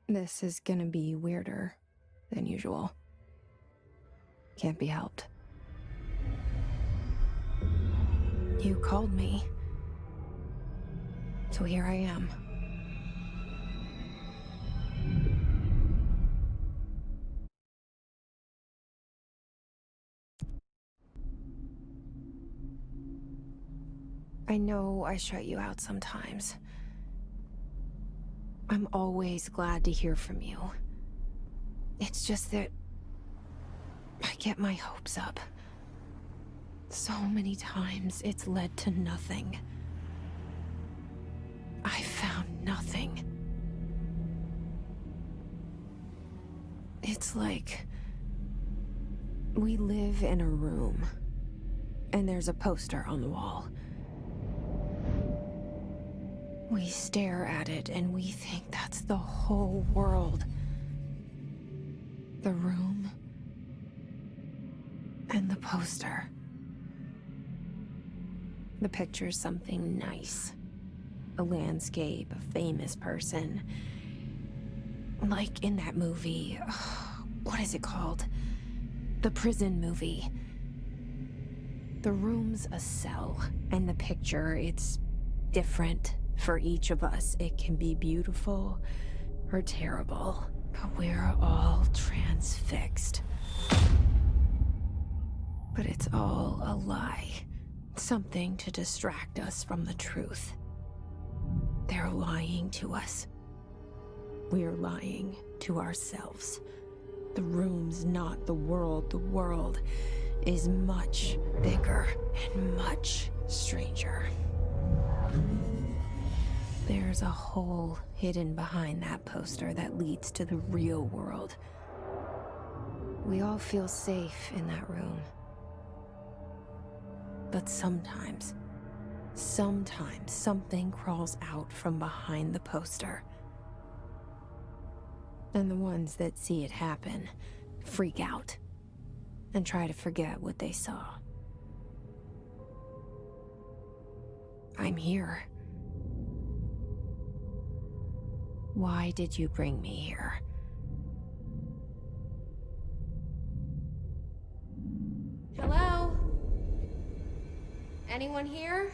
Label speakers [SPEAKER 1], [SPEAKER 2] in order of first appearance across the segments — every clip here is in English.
[SPEAKER 1] This is gonna be weirder than usual. Can't be helped. You called me. So here I am. I know I shut you out sometimes. I'm always glad to hear from you. It's just that I get my hopes up. So many times it's led to nothing. I found nothing. It's like we live in a room, and there's a poster on the wall. We stare at it and we think that's the whole world. The room and the poster. The picture's something nice. A landscape, a famous person. Like in that movie, what is it called? The prison movie. The room's a cell, and the picture, it's different for each of us. It can be beautiful or terrible, but we're all transfixed. But it's all a lie. Something to distract us from the truth. They're lying to us. We're lying to ourselves. The room's not the world. The world is much bigger and much stranger. There's a hole hidden behind that poster that leads to the real world. We all feel safe in that room. But sometimes something crawls out from behind the poster. And the ones that see it happen freak out and try to forget what they saw. I'm here. Why did you bring me here? Hello? Anyone here?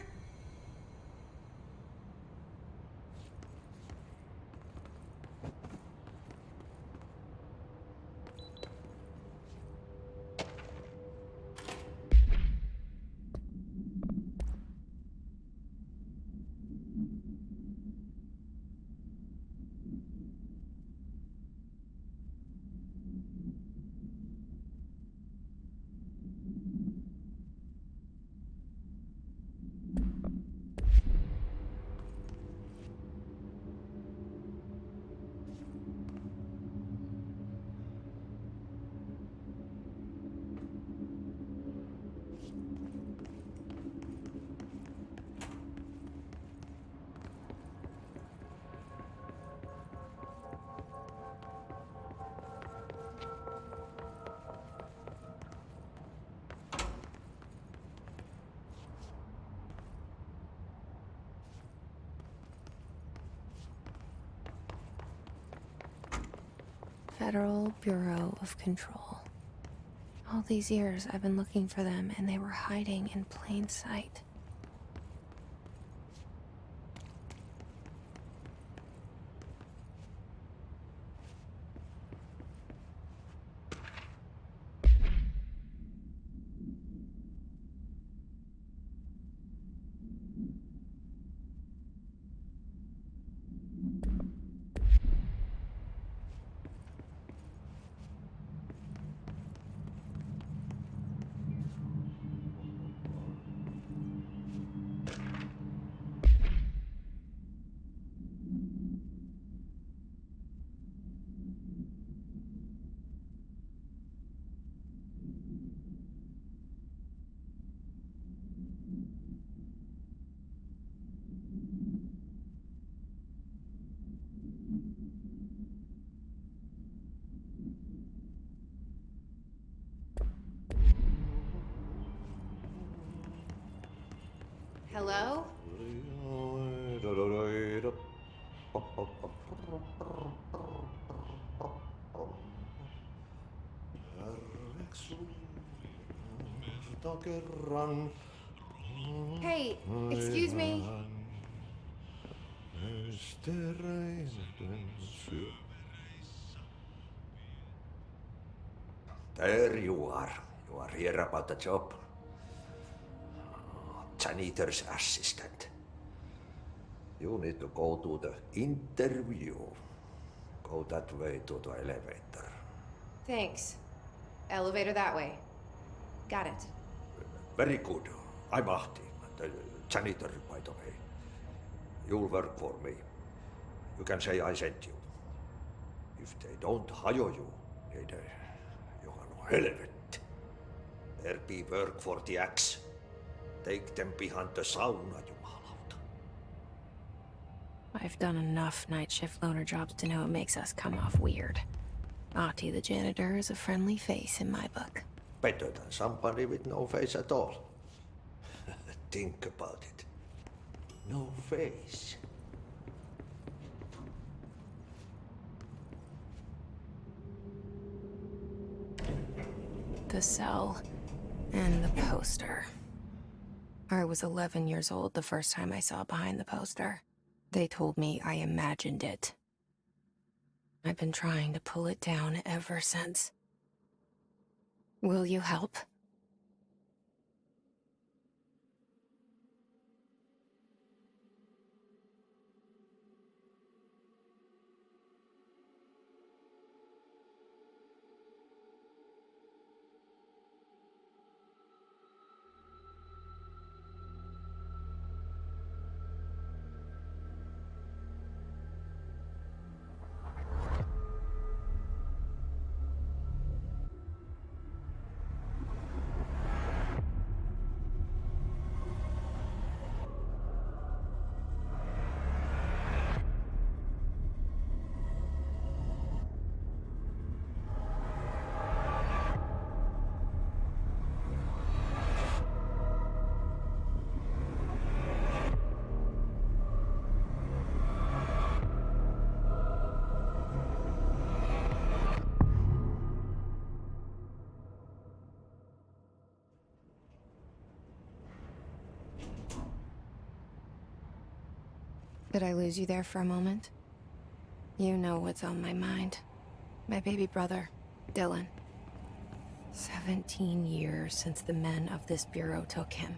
[SPEAKER 1] Federal Bureau of Control. All these years I've been looking for them, and they were hiding in plain sight. Hello? Hey, excuse me.
[SPEAKER 2] There you are. You are here about the job. Janitor's assistant. You need to go to the interview. Go that way to the elevator.
[SPEAKER 1] Thanks. Elevator that way. Got it.
[SPEAKER 2] Very good. I'm Ahti, the janitor, by the way. You'll work for me. You can say I sent you. If they don't hire you, niin Johan on helvet. There be work for the axe. Take them behind the sauna, jumalauta.
[SPEAKER 1] I've done enough night shift loner jobs to know it makes us come off weird. Ahti the janitor is a friendly face in my book.
[SPEAKER 2] Better than somebody with no face at all. Think about it. No face.
[SPEAKER 1] The cell and the poster. I was 11 years old the first time I saw behind the poster. They told me I imagined it. I've been trying to pull it down ever since. Will you help? Did I lose you there for a moment? You know what's on my mind. My baby brother, Dylan. 17 years since the men of this bureau took him.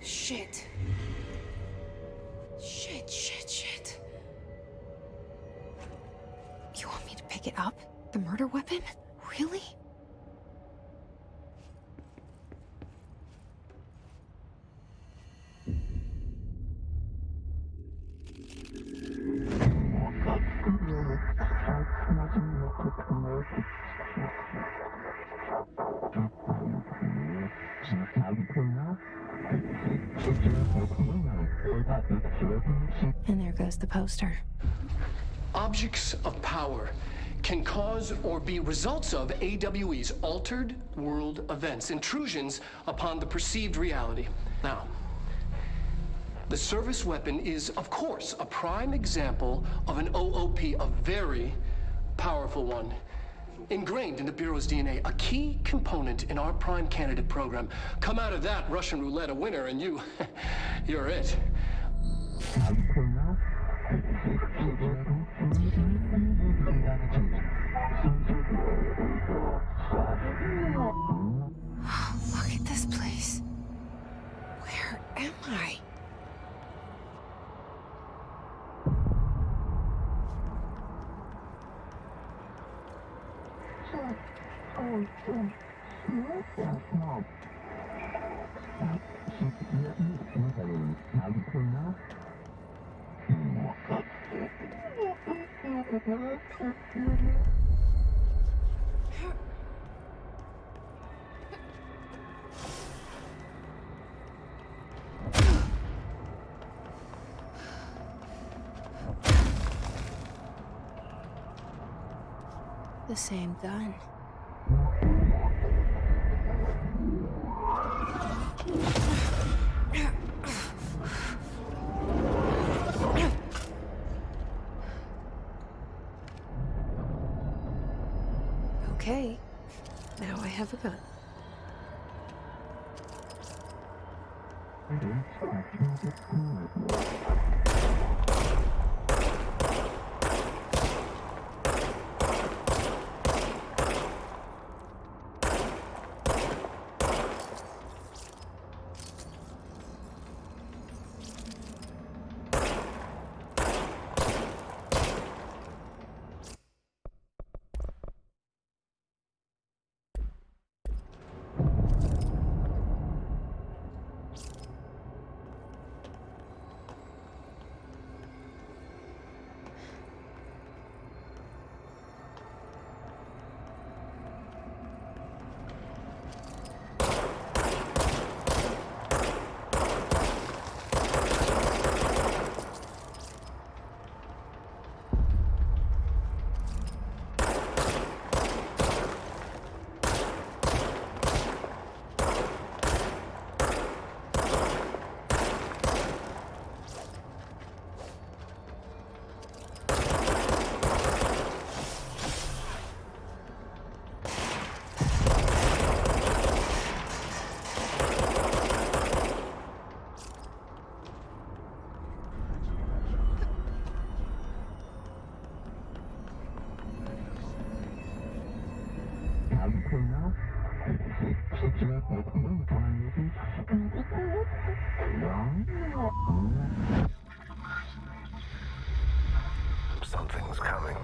[SPEAKER 1] Shit. Shit. You want me to pick it up? The murder weapon? Really? And there goes the poster.
[SPEAKER 3] Objects of power can cause or be results of AWE's altered world events, intrusions upon the perceived reality. Now, the service weapon is, of course, a prime example of an OOP, a very powerful one. Ingrained in the Bureau's DNA, a key component in our prime candidate program. Come out of that Russian roulette a winner and you're it.
[SPEAKER 1] Look at this place. Where am I? The same gun. Okay, now I have a gun.
[SPEAKER 4] Something's coming.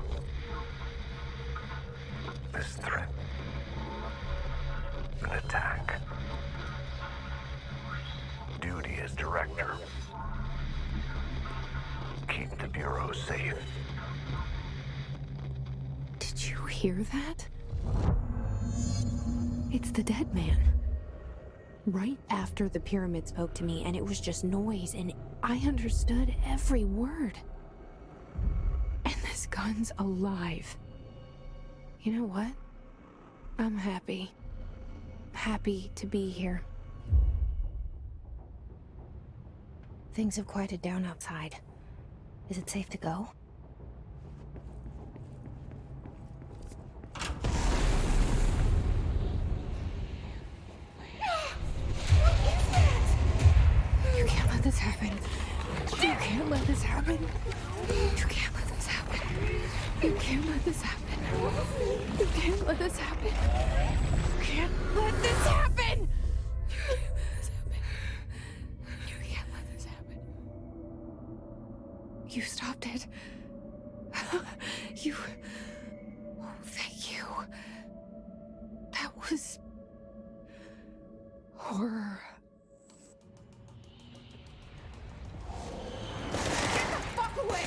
[SPEAKER 4] This threat. An attack. Duty as director. Keep the Bureau safe.
[SPEAKER 1] Did you hear that? It's the dead man. Right after the pyramid spoke to me, and it was just noise, and I understood every word. And this gun's alive. You know what? I'm happy. Happy to be here. Things have quieted down outside. Is it safe to go? You can't let this happen. You can't let this happen. You can't let this happen. You can't let this happen. You can't let this happen. You can't let this happen. You can't let this happen. You stopped it. You... Oh, thank you. That was... horror. Get the fuck away!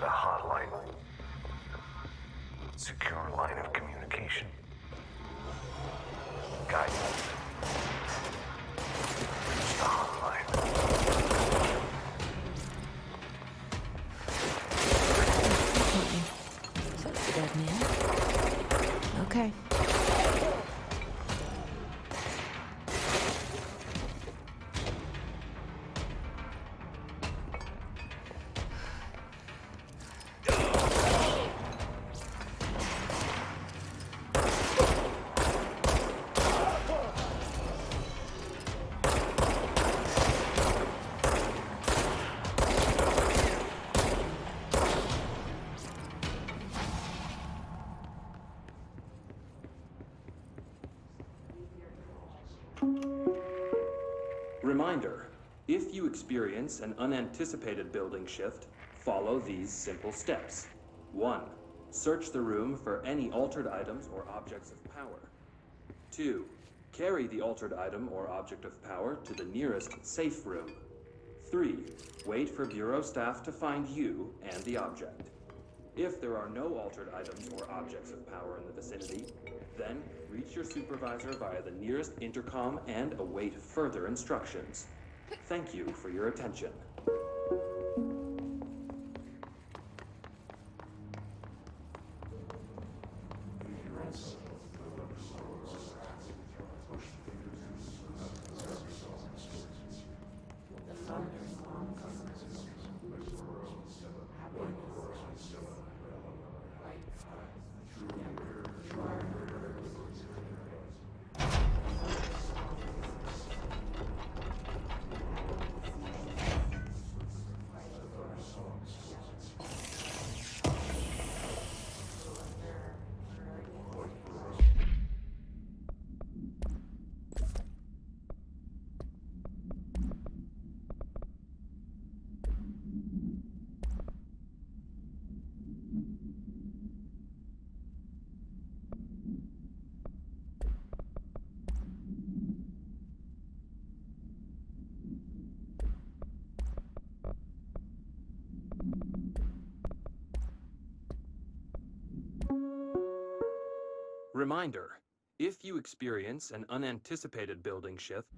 [SPEAKER 4] The hotline. Secure line of communication. Guidance. Reach the hotline.
[SPEAKER 1] So it's the dead man? Okay.
[SPEAKER 5] Reminder, if you experience an unanticipated building shift, follow these simple steps. 1. Search the room for any altered items or objects of power. 2. Carry the altered item or object of power to the nearest safe room. 3. Wait for Bureau staff to find you and the object. If there are no altered items or objects of power in the vicinity, then reach your supervisor via the nearest intercom and await further instructions. Thank you for your attention. Reminder, if you experience an unanticipated building shift,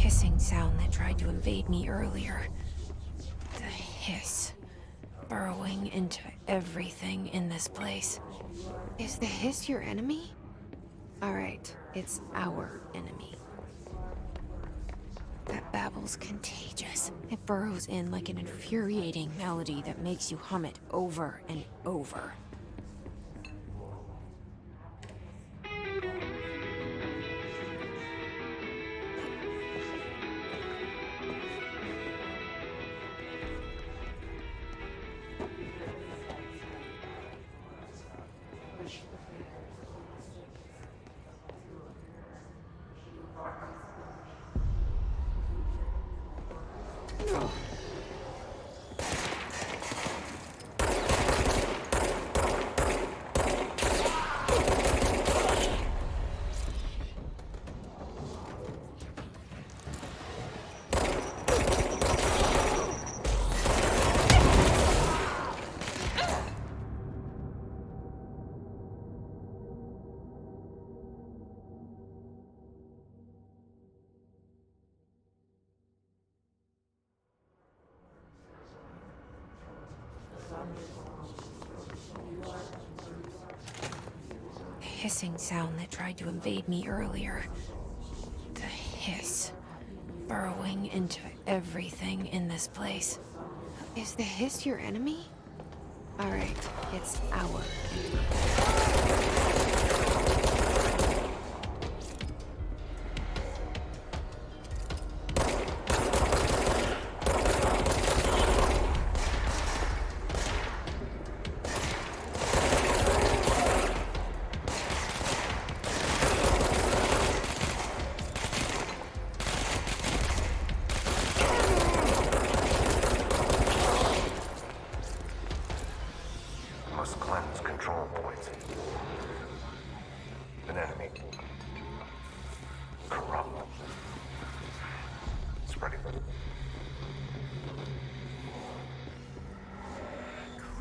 [SPEAKER 1] hissing sound that tried to invade me earlier. The hiss. Burrowing into everything in this place. Is the hiss your enemy? Alright, it's our enemy. That babble's contagious. It burrows in like an infuriating melody that makes you hum it over and over. Hissing sound that tried to invade me earlier. The hiss. Burrowing into everything in this place. Is the hiss your enemy? Alright, it's our enemy.
[SPEAKER 4] Must cleanse control points.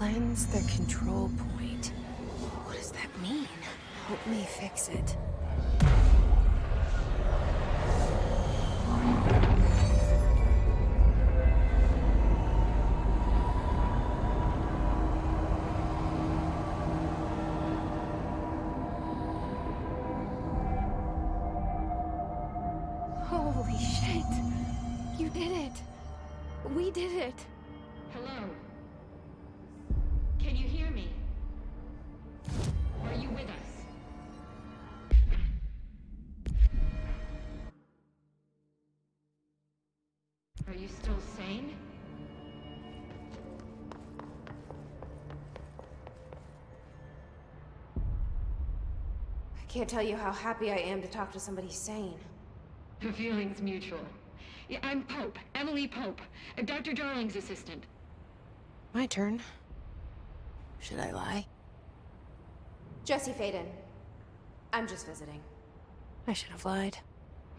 [SPEAKER 1] Cleanse the control point. What does that mean? Help me fix it. Holy shit! You did it! We did it!
[SPEAKER 6] Hello? Can you hear me? Are you with us? Are you still sane?
[SPEAKER 1] I can't tell you how happy I am to talk to somebody sane.
[SPEAKER 6] The feeling's mutual. Yeah, I'm Pope, Emily Pope, Dr. Darling's assistant.
[SPEAKER 1] My turn. Should I lie? Jesse Faden. I'm just visiting. I should have lied.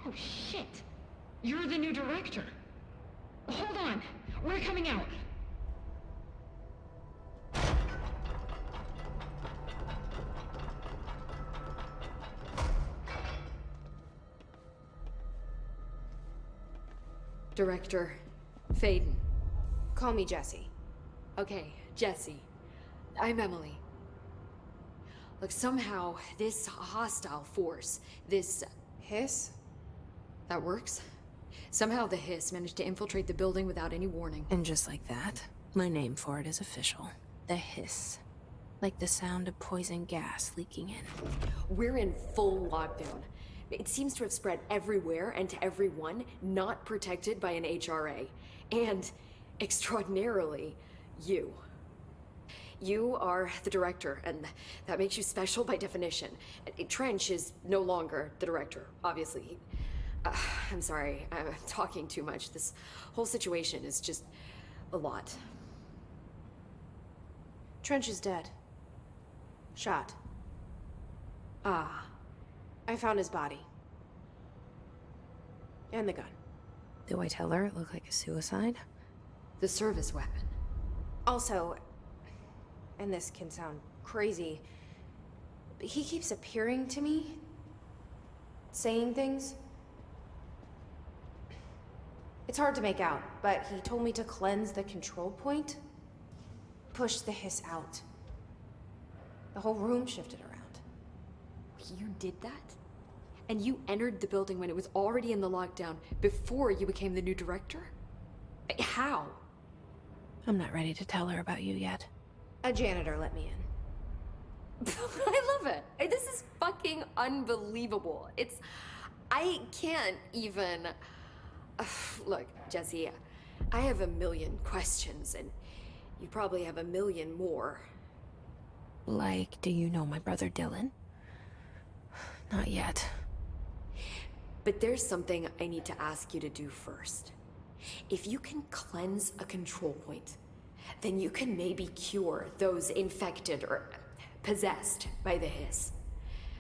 [SPEAKER 6] Oh, shit. You're the new director. Hold on. We're coming out.
[SPEAKER 7] Director Faden.
[SPEAKER 1] Call me Jesse.
[SPEAKER 7] Okay, Jesse. I'm Emily. Look, somehow this hostile force, this...
[SPEAKER 1] Hiss?
[SPEAKER 7] that works? Somehow the hiss managed to infiltrate the building without any warning.
[SPEAKER 1] And just like that, my name for it is official. The hiss. Like the sound of poison gas leaking in.
[SPEAKER 7] We're in full lockdown. It seems to have spread everywhere and to everyone not protected by an HRA. And, extraordinarily, you. You are the director, and that makes you special by definition. Trench is no longer the director, obviously. I'm sorry, I'm talking too much. This whole situation is just a lot.
[SPEAKER 1] Trench is dead. Shot.
[SPEAKER 7] Ah.
[SPEAKER 1] I found his body. And the gun. Do I tell her it looked like a suicide?
[SPEAKER 7] The service weapon.
[SPEAKER 1] Also, and this can sound crazy, but he keeps appearing to me, saying things. It's hard to make out, but he told me to cleanse the control point, push the hiss out. The whole room shifted around.
[SPEAKER 7] You did that? And you entered the building when it was already in the lockdown before you became the new director? How?
[SPEAKER 1] I'm not ready to tell her about you yet. A janitor let me in.
[SPEAKER 7] I love it. This is fucking unbelievable. I can't even... Look, Jesse, I have a million questions, and you probably have a million more.
[SPEAKER 1] Like, do you know my brother Dylan? Not yet.
[SPEAKER 7] But there's something I need to ask you to do first. If you can cleanse a control point, then you can maybe cure those infected or possessed by the hiss.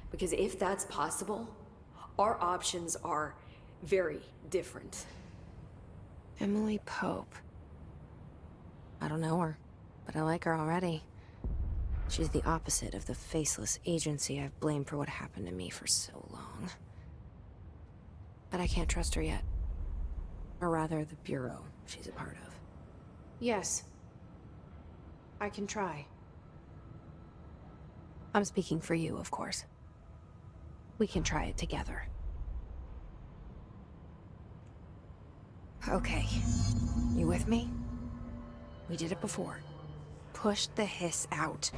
[SPEAKER 7] Because if that's possible, our options are very different.
[SPEAKER 1] Emily Pope. I don't know her, but I like her already. She's the opposite of the faceless agency I've blamed for what happened to me for so long. But I can't trust her yet. Or rather, the Bureau she's a part of. Yes. I can try. I'm speaking for you, of course. We can try it together. Okay. You with me? We did it before. Push the hiss out.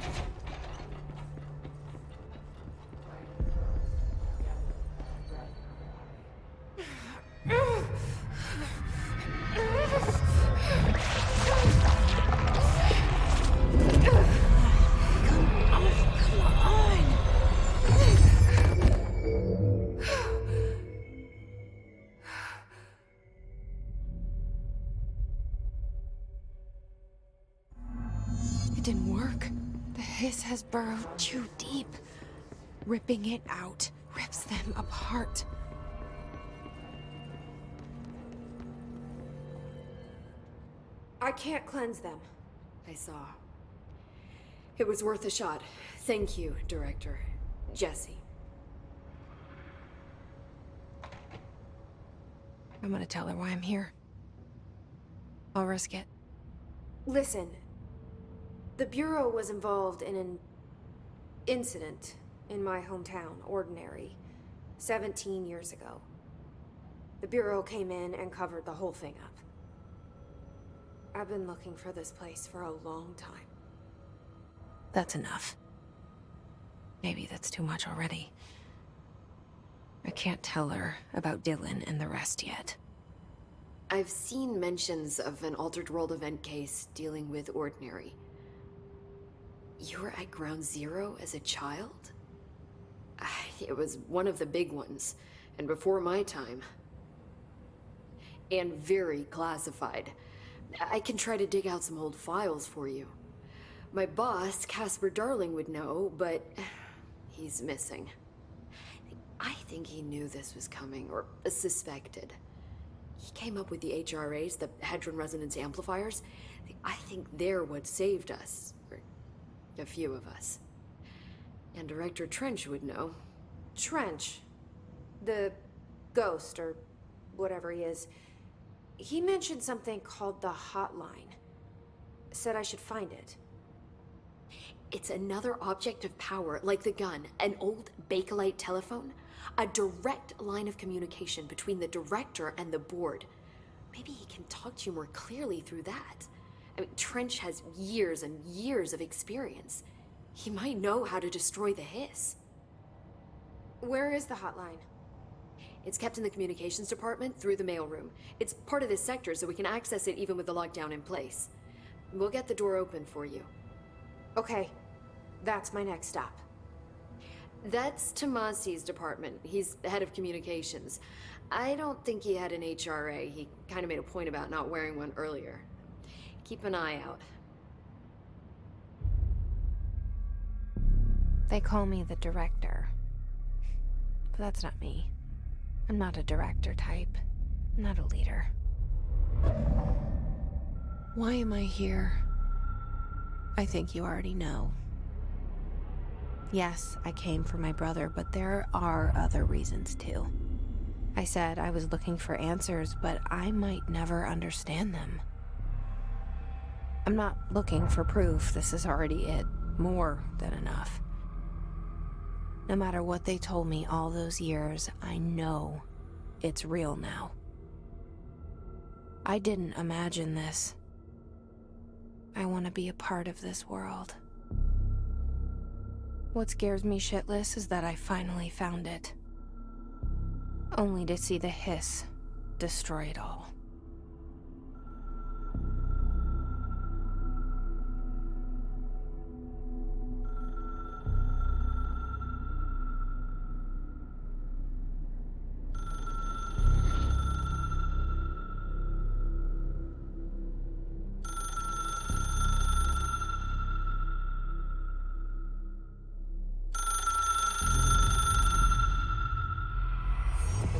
[SPEAKER 1] It didn't work. The hiss has burrowed too deep. Ripping it out rips them apart. I can't cleanse them.
[SPEAKER 7] I saw. It was worth a shot. Thank you, Director. Jesse.
[SPEAKER 1] I'm gonna tell her why I'm here. I'll risk it.
[SPEAKER 8] Listen, the Bureau was involved in an incident in my hometown, Ordinary, 17 years ago. The Bureau came in and covered the whole thing up. I've been looking for this place for a long time.
[SPEAKER 1] That's enough. Maybe that's too much already. I can't tell her about Dylan and the rest yet.
[SPEAKER 7] I've seen mentions of an Altered World event case dealing with Ordinary. You were at Ground Zero as a child? It was one of the big ones, and before my time. And very classified. I can try to dig out some old files for you. My boss, Casper Darling, would know, but he's missing. I think he knew this was coming, or suspected. He came up with the HRAs, the Hadron Resonance Amplifiers. I think they're what saved us, or a few of us. And Director Trench would know.
[SPEAKER 8] Trench, the ghost, or whatever he is, he mentioned something called the Hotline. Said I should find it.
[SPEAKER 7] It's another object of power, like the gun, an old Bakelite telephone, a direct line of communication between the director and the board. Maybe he can talk to you more clearly through that. I mean, Trench has years and years of experience. He might know how to destroy the hiss.
[SPEAKER 8] Where is the hotline?
[SPEAKER 7] It's kept in the communications department through the mailroom. It's part of this sector, so we can access it even with the lockdown in place. We'll get the door open for you.
[SPEAKER 8] Okay, that's my next stop.
[SPEAKER 7] That's Tomasi's department. He's head of communications. I don't think he had an HRA. He kind of made a point about not wearing one earlier. Keep an eye out.
[SPEAKER 1] They call me the director. But that's not me. I'm not a director type. I'm not a leader. Why am I here? I think you already know. Yes, I came for my brother, but there are other reasons too. I said I was looking for answers, but I might never understand them. I'm not looking for proof. This is already it. More than enough. No matter what they told me all those years, I know it's real now. I didn't imagine this. I want to be a part of this world. What scares me shitless is that I finally found it. Only to see the hiss destroy it all.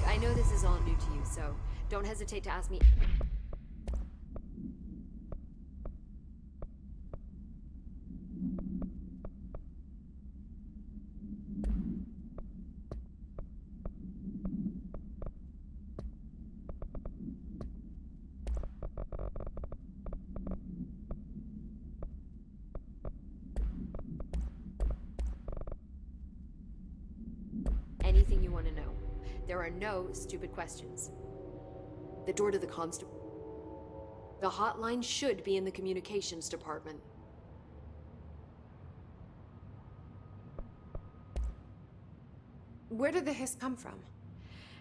[SPEAKER 7] I know this is all new to you, so don't hesitate to ask me. Anything you want to know. There are no stupid questions. The door to the constable. The hotline should be in the communications department.
[SPEAKER 8] Where did the hiss come from?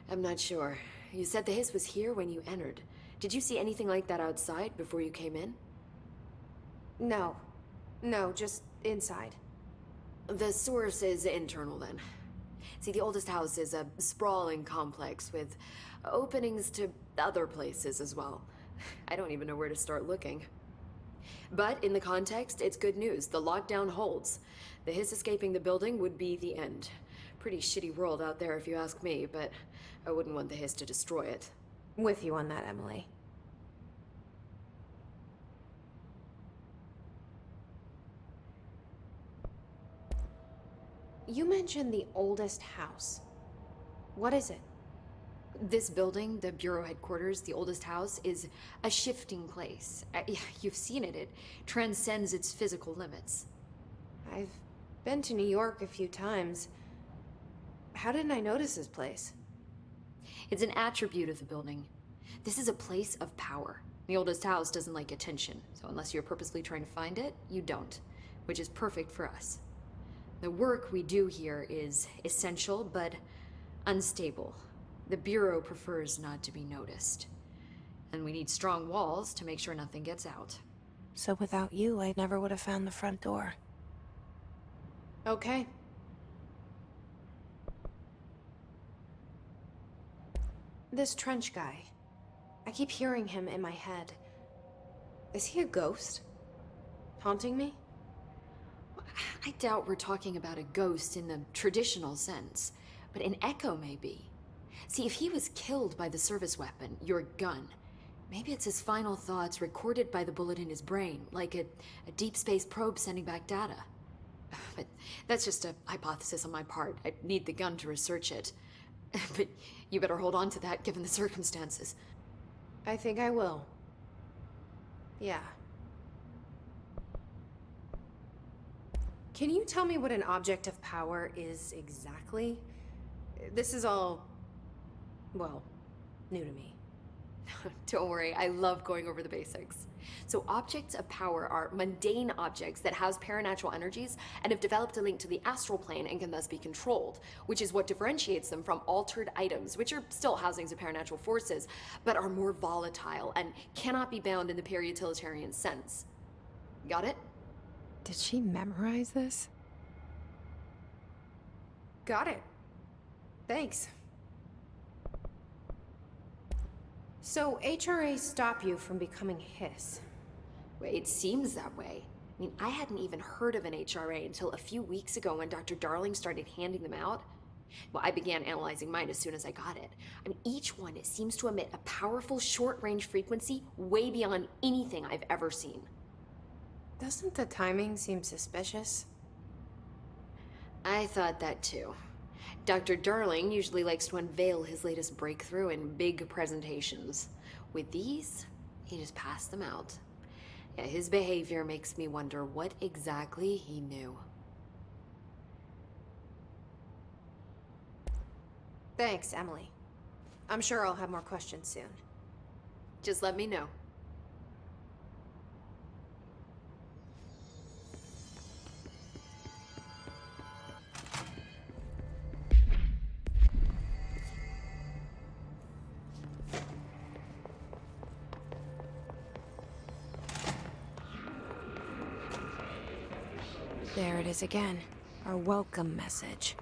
[SPEAKER 7] I'm not sure. You said the hiss was here when you entered. Did you see anything like that outside before you came in?
[SPEAKER 8] No. No, just inside.
[SPEAKER 7] The source is internal then. See, the oldest house is a sprawling complex with openings to other places as well. I don't even know where to start looking. But in the context, it's good news. The lockdown holds. The hiss escaping the building would be the end. Pretty shitty world out there if you ask me, but I wouldn't want the hiss to destroy it.
[SPEAKER 8] With you on that, Emily. You mentioned the oldest house. What is it?
[SPEAKER 7] This building, the Bureau headquarters, the oldest house, is a shifting place. Yeah, you've seen it. It transcends its physical limits.
[SPEAKER 8] I've been to New York a few times. How didn't I notice this place?
[SPEAKER 7] It's an attribute of the building. This is a place of power. The oldest house doesn't like attention, so unless you're purposely trying to find it, you don't, which is perfect for us. The work we do here is essential, but unstable. The Bureau prefers not to be noticed. And we need strong walls to make sure nothing gets out.
[SPEAKER 1] So without you, I never would have found the front door.
[SPEAKER 8] Okay. This Trench guy. I keep hearing him in my head. Is he a ghost? Haunting me?
[SPEAKER 7] I doubt we're talking about a ghost in the traditional sense, but an echo maybe. See, if he was killed by the service weapon, your gun, maybe it's his final thoughts recorded by the bullet in his brain, like a deep space probe sending back data. But that's just a hypothesis on my part. I'd need the gun to research it. But you better hold on to that given the circumstances.
[SPEAKER 8] I think I will. Yeah. Can you tell me what an object of power is exactly? This is all, well, new to me.
[SPEAKER 7] Don't worry, I love going over the basics. So objects of power are mundane objects that house paranatural energies and have developed a link to the astral plane and can thus be controlled, which is what differentiates them from altered items, which are still housings of paranatural forces, but are more volatile and cannot be bound in the peri-utilitarian sense. Got it?
[SPEAKER 1] Did she memorize this?
[SPEAKER 8] Got it. Thanks. So HRAs stop you from becoming Hiss.
[SPEAKER 7] Well, it seems that way. I mean, I hadn't even heard of an HRA until a few weeks ago when Dr. Darling started handing them out. Well, I began analyzing mine as soon as I got it. I mean, each one seems to emit a powerful short-range frequency way beyond anything I've ever seen.
[SPEAKER 8] Doesn't the timing seem suspicious?
[SPEAKER 7] I thought that too. Dr. Darling usually likes to unveil his latest breakthrough in big presentations. With these, he just passed them out. Yeah, his behavior makes me wonder what exactly he knew.
[SPEAKER 8] Thanks, Emily. I'm sure I'll have more questions soon.
[SPEAKER 7] Just let me know.
[SPEAKER 1] There it is again. Our welcome message.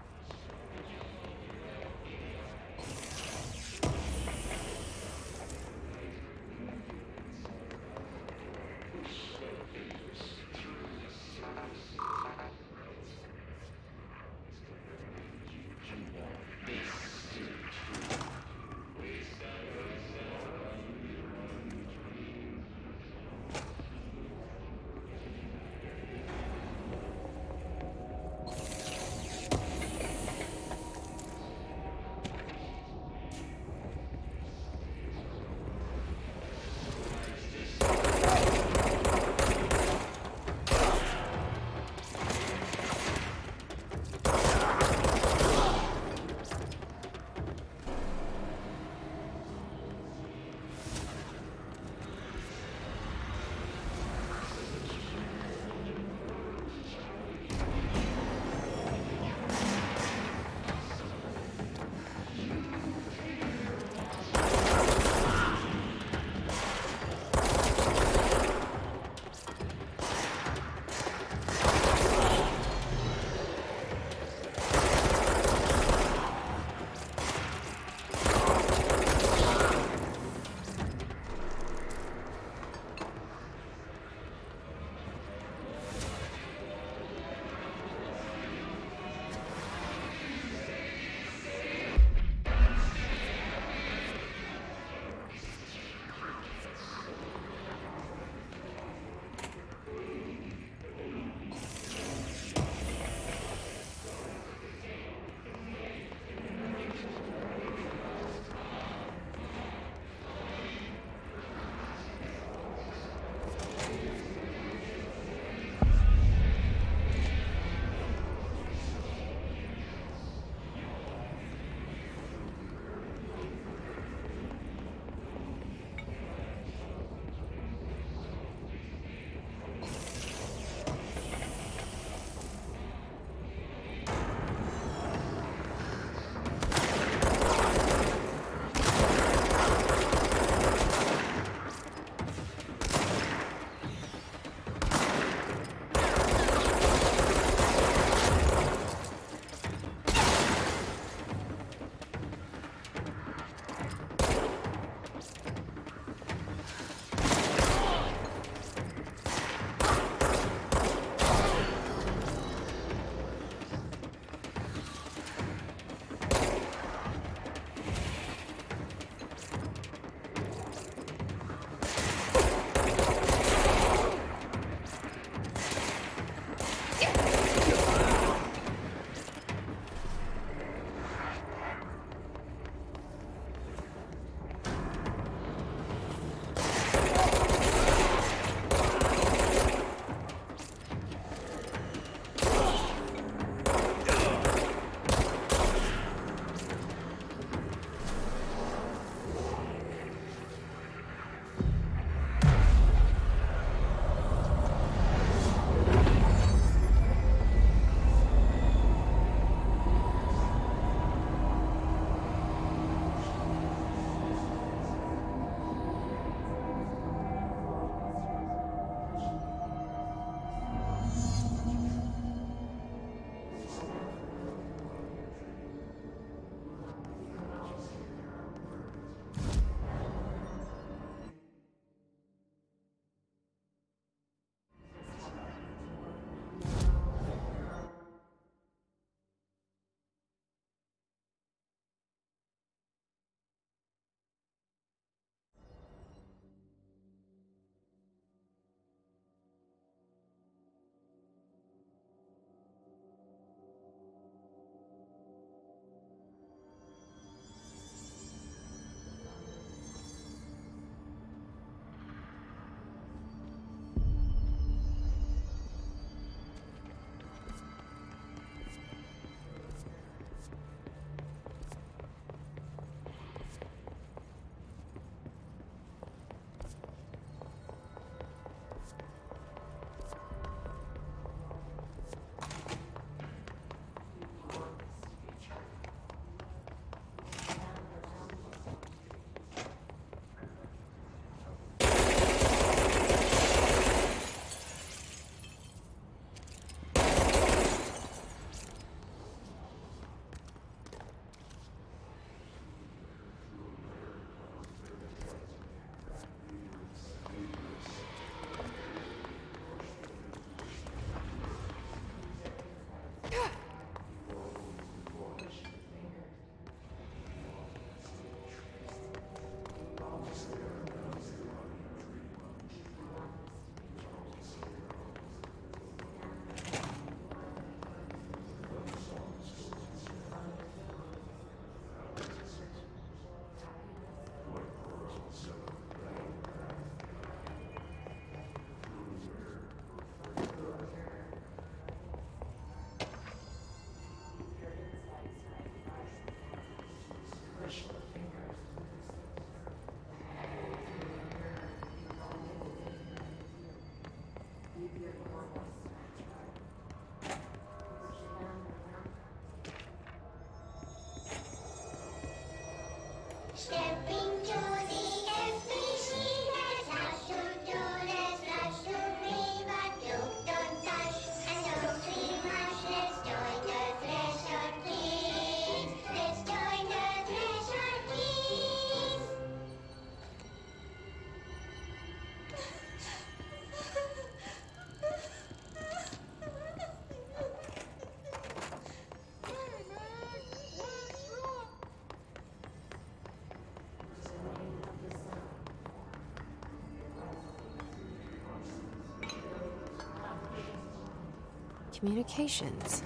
[SPEAKER 1] Communications.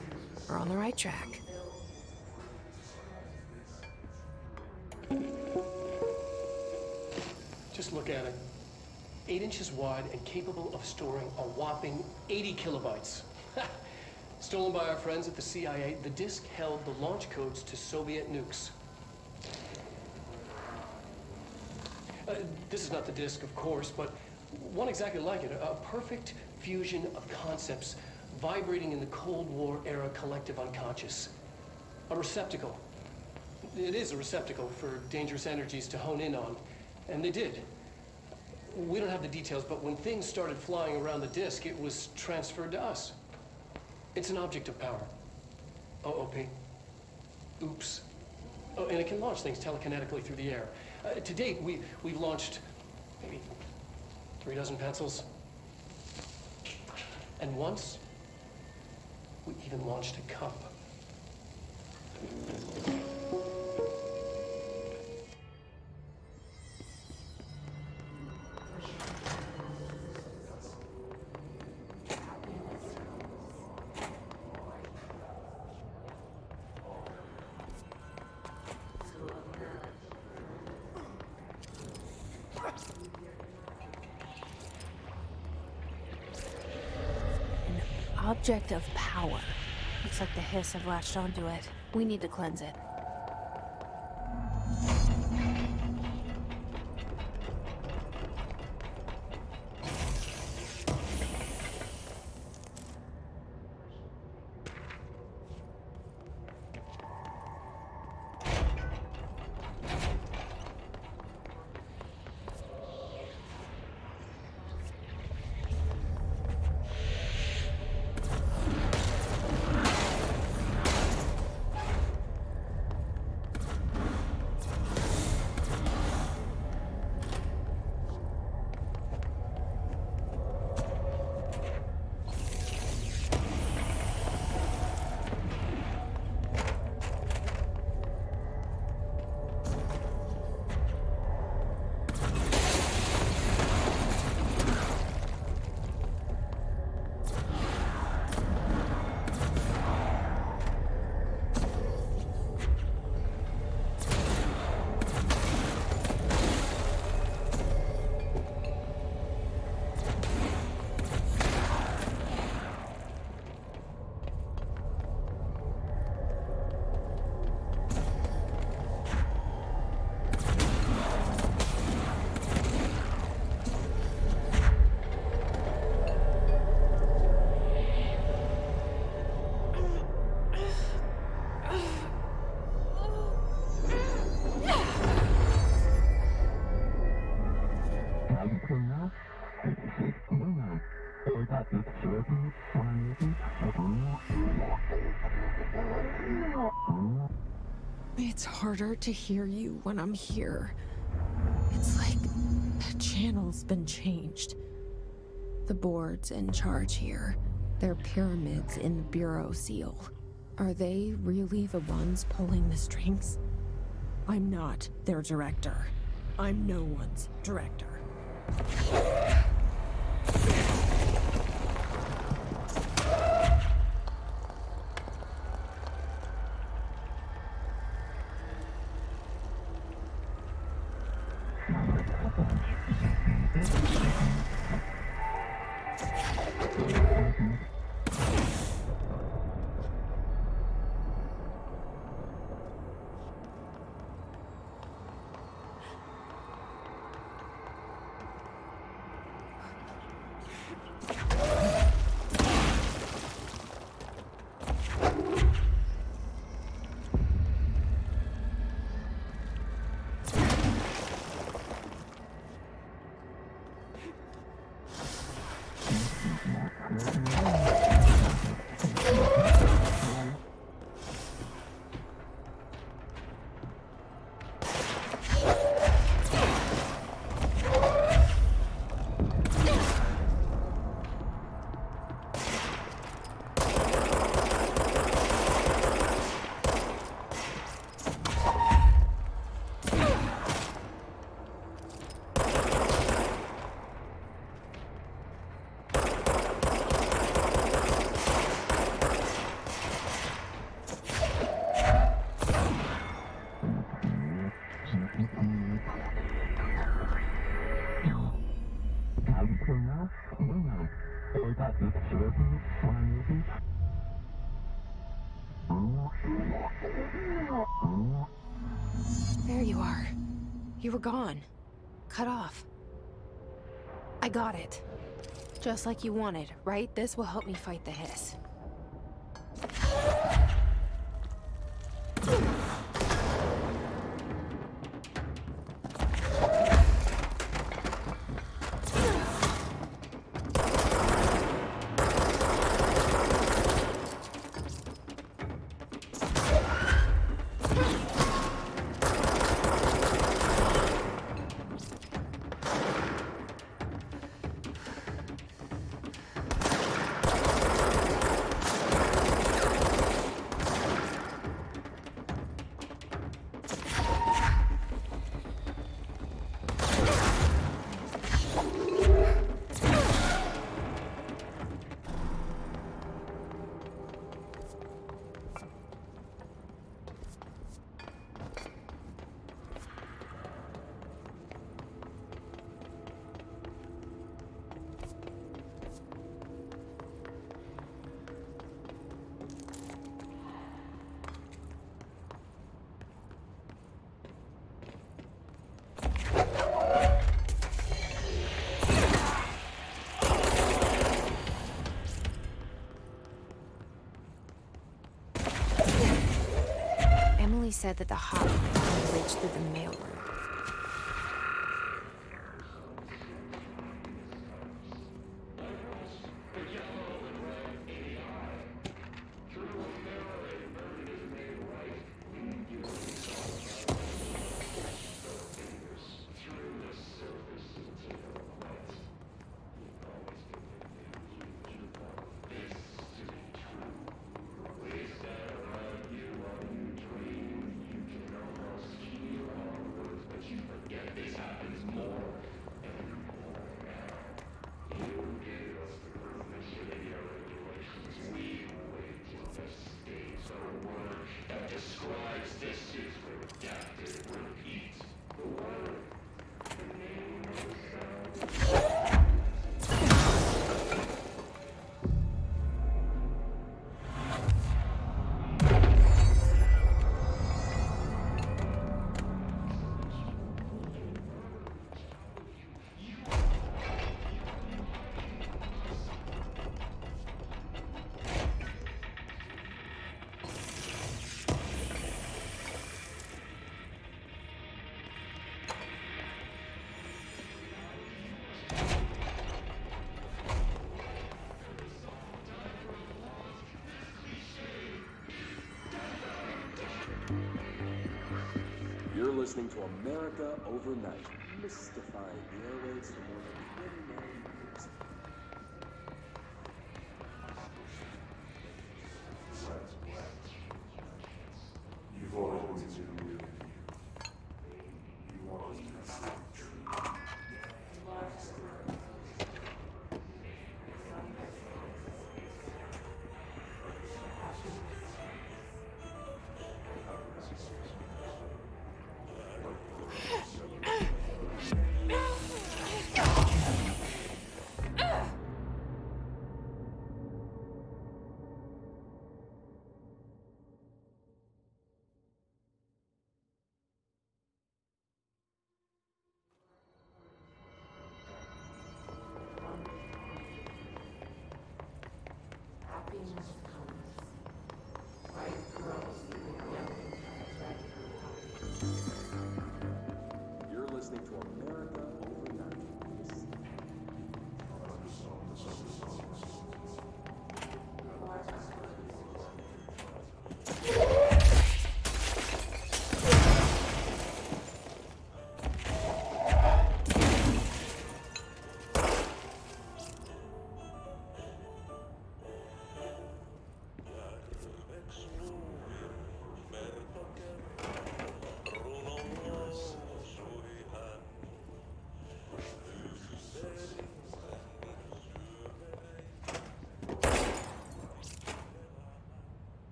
[SPEAKER 1] We're on the right track.
[SPEAKER 3] Just look at it. 8 inches wide and capable of storing a whopping 80 kilobytes. Stolen by our friends at the CIA, the disk held the launch codes to Soviet nukes. This is not the disk, of course, but one exactly like it. A perfect fusion of concepts vibrating in the Cold War era collective unconscious. A receptacle. It is a receptacle for dangerous energies to hone in on. And they did. We don't have the details, but when things started flying around the disk, it was transferred to us. It's an object of power. OOP. Oops. Oh, and it can launch things telekinetically through the air. To date, we've launched maybe 3 dozen pencils. And once, we even launched a cup.
[SPEAKER 1] Object of power. Looks like the hiss have latched onto it. We need to cleanse it. It's harder to hear you when I'm here. It's like the channel's been changed. The board's in charge here. They're pyramids in the Bureau seal. Are they really the ones pulling the strings? I'm not their director. I'm no one's director. There you are. You were gone. Cut off. I got it. Just like you wanted, right? This will help me fight the hiss. Emily said that the hotline can reach through the mailroom.
[SPEAKER 5] You're listening to America Overnight, mystifying the airwaves for more than 29 years.
[SPEAKER 9] You've always been real. You always been true.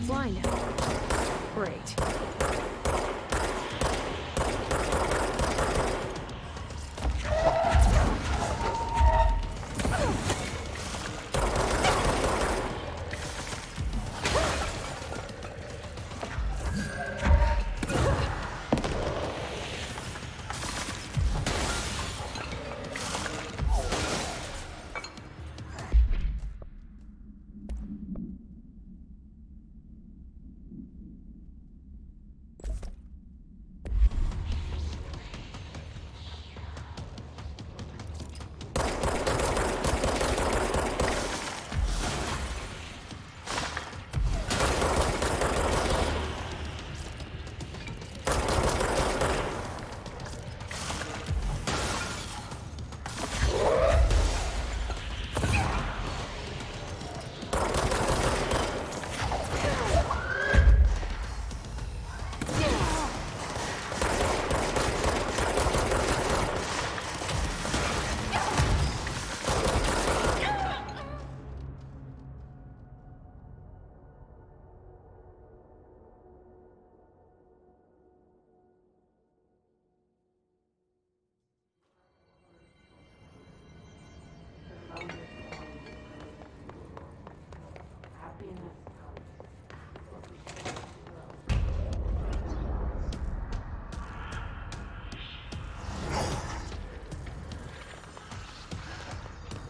[SPEAKER 1] fly now. Great.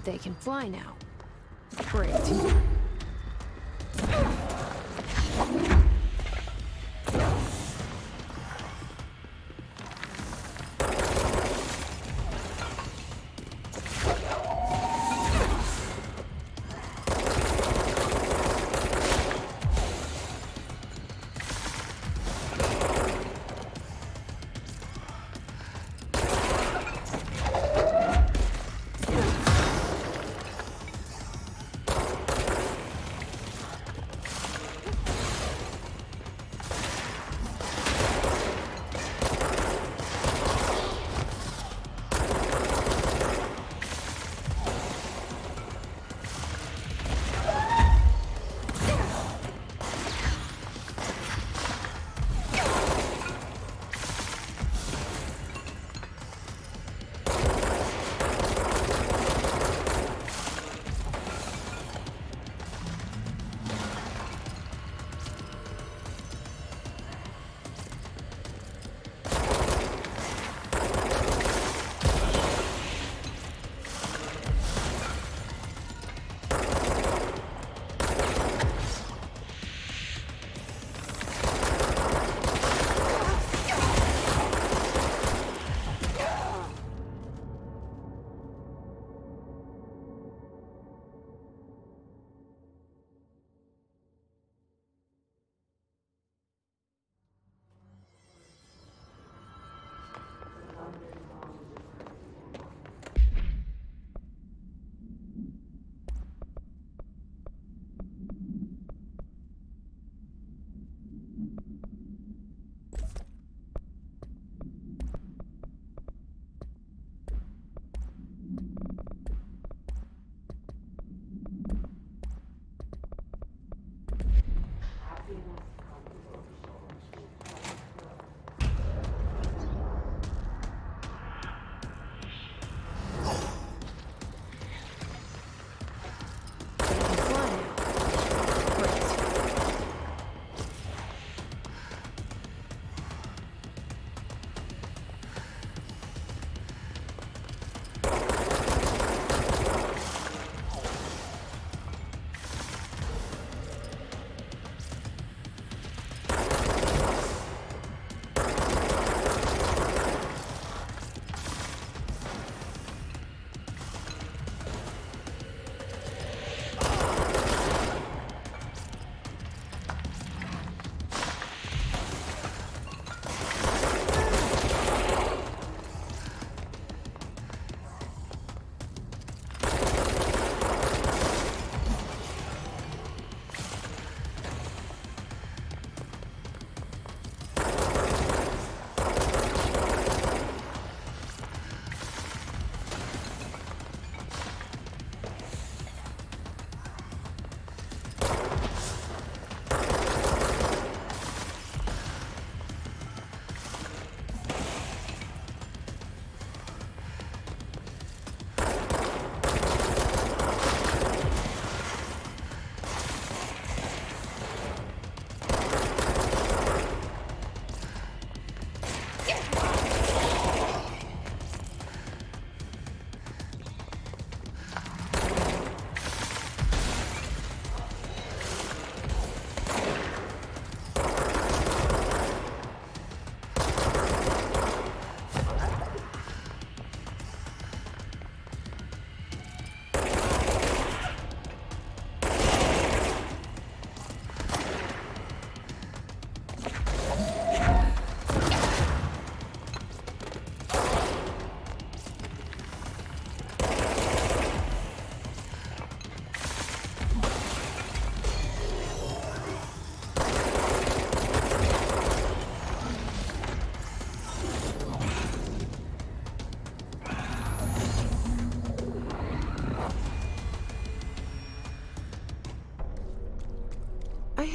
[SPEAKER 1] They can fly now. Great.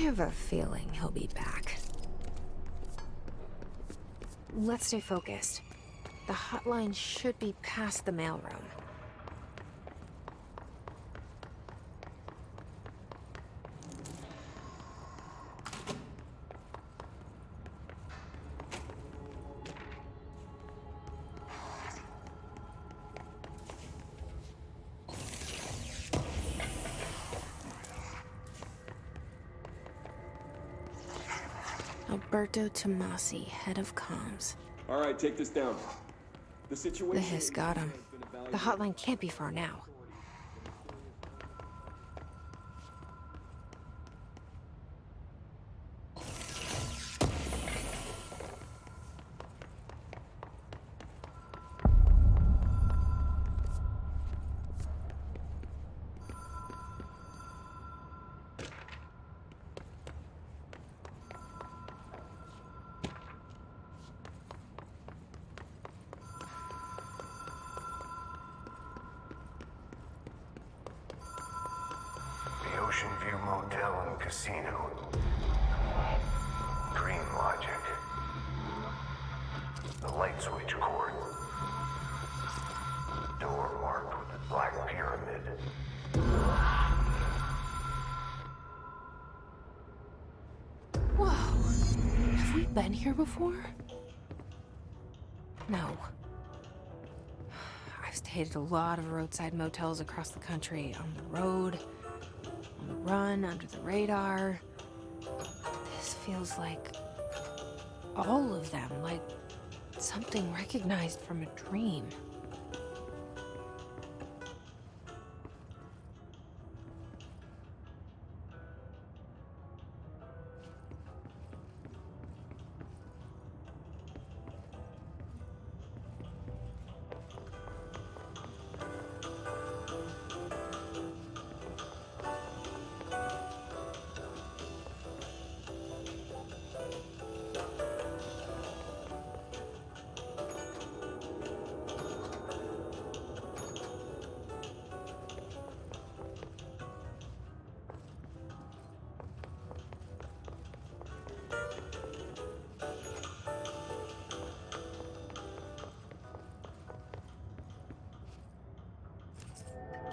[SPEAKER 1] have a feeling he'll be back. Let's stay focused. The hotline should be past the mailroom. Alberto Tomasi, head of comms.
[SPEAKER 10] All right, take this down. The situation...
[SPEAKER 1] The hiss got him. The hotline can't be far now.
[SPEAKER 4] Ocean View Motel and Casino. Green logic. The light switch cord. Door marked with the black pyramid.
[SPEAKER 1] Whoa. Have we been here before? No. I've stayed at a lot of roadside motels across the country, on the road, on the run, under the radar. This feels like all of them, like something recognized from a dream.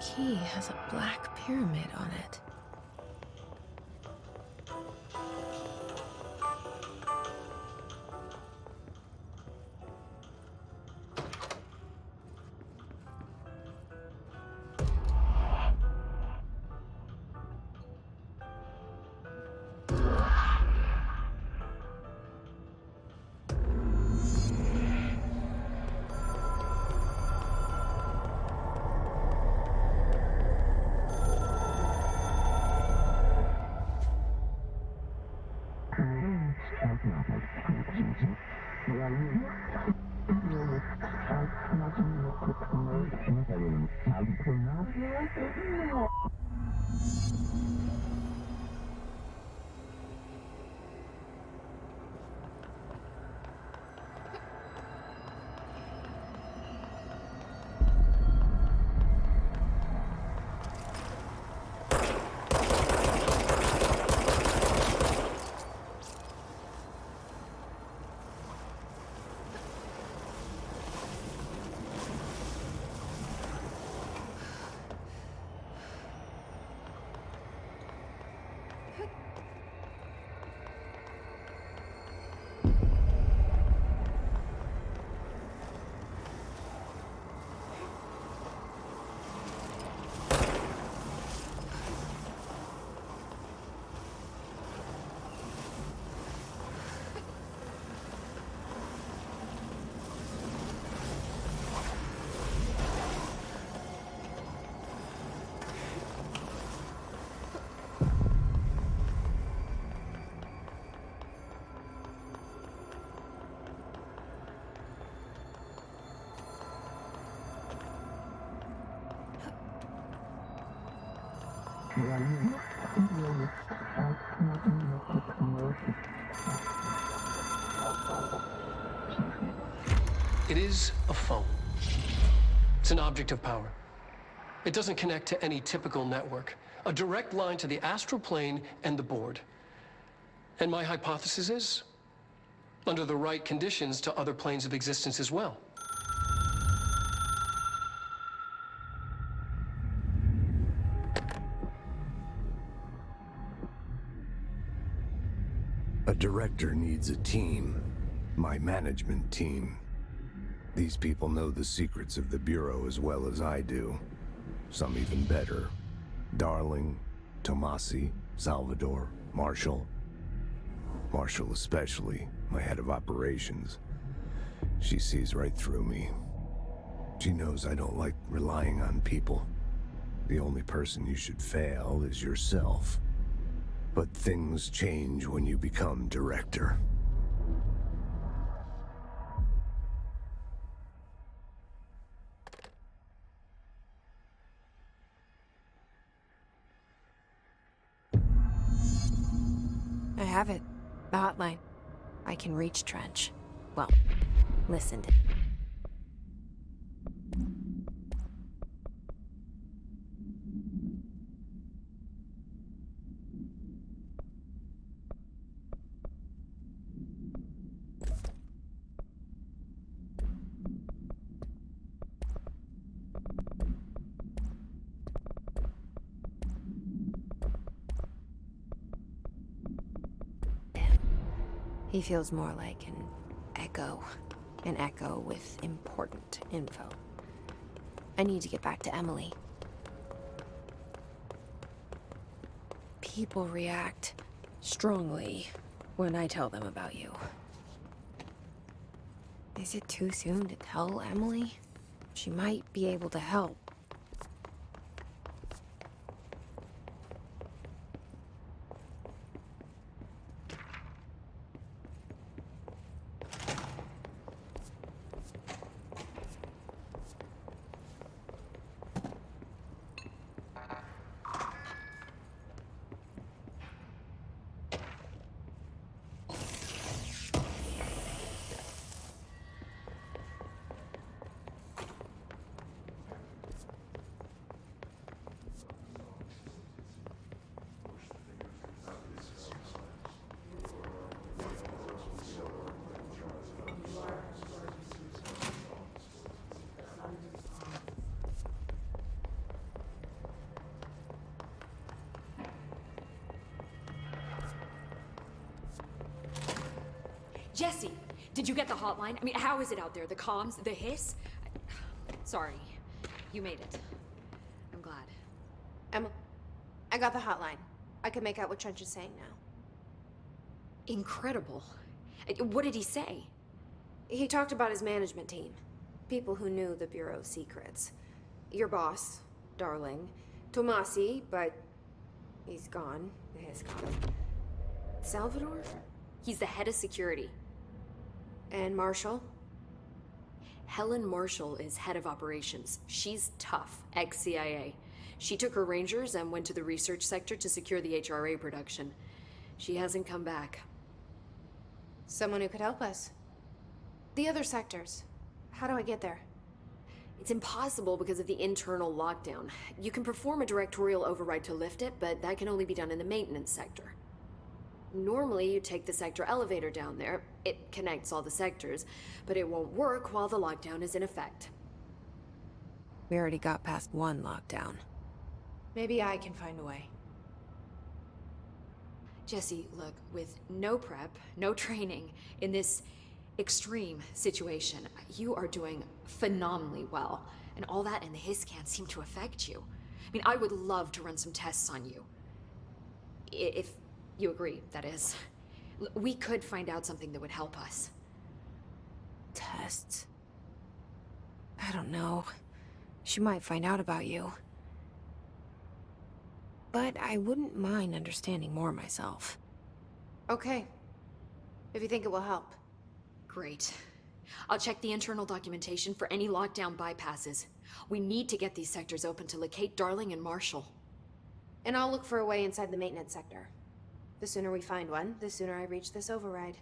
[SPEAKER 1] Key has a black pyramid on it.
[SPEAKER 3] It is a phone. It's an object of power. It doesn't connect to any typical network. A direct line to the astral plane and the board. And my hypothesis is, under the right conditions, to other planes of existence as well.
[SPEAKER 11] A director needs a team. My management team. These people know the secrets of the Bureau as well as I do. Some even better. Darling, Tomasi, Salvador, Marshall. Marshall especially, my head of operations. She sees right through me. She knows I don't like relying on people. The only person you should fail is yourself. But things change when you become director.
[SPEAKER 1] I have it. The hotline. I can reach Trench. Well, listen to... He feels more like an echo with important info. I need to get back to Emily. People react strongly when I tell them about you. Is it too soon to tell Emily? She might be able to help.
[SPEAKER 7] Jesse, did you get the hotline? I mean, how is it out there? The comms, the hiss? Sorry, you made it. I'm glad.
[SPEAKER 8] Emily, I got the hotline. I can make out what Trench is saying now.
[SPEAKER 7] Incredible. What did he say?
[SPEAKER 8] He talked about his management team. People who knew the Bureau's secrets. Your boss, Darling. Tomasi, but he's gone. The hiss got him. Salvador?
[SPEAKER 7] He's the head of security.
[SPEAKER 8] And Marshall?
[SPEAKER 7] Helen Marshall is head of operations. She's tough, ex-CIA. She took her Rangers and went to the research sector to secure the HRA production. She hasn't come back.
[SPEAKER 8] Someone who could help us. The other sectors. How do I get there?
[SPEAKER 7] It's impossible because of the internal lockdown. You can perform a directorial override to lift it, but that can only be done in the maintenance sector. Normally, you take the sector elevator down there. It connects all the sectors, but it won't work while the lockdown is in effect.
[SPEAKER 1] We already got past one lockdown.
[SPEAKER 8] Maybe I can find a way.
[SPEAKER 7] Jesse, look, with no prep, no training, in this extreme situation, you are doing phenomenally well. And all that and the hiss can't seem to affect you. I mean, I would love to run some tests on you. If you agree, that is. We could find out something that would help us.
[SPEAKER 1] Tests? I don't know. She might find out about you. But I wouldn't mind understanding more myself.
[SPEAKER 8] Okay. If you think it will help.
[SPEAKER 7] Great. I'll check the internal documentation for any lockdown bypasses. We need to get these sectors open to locate Darling and Marshall.
[SPEAKER 8] And I'll look for a way inside the maintenance sector. The sooner we find one, the sooner I reach this override.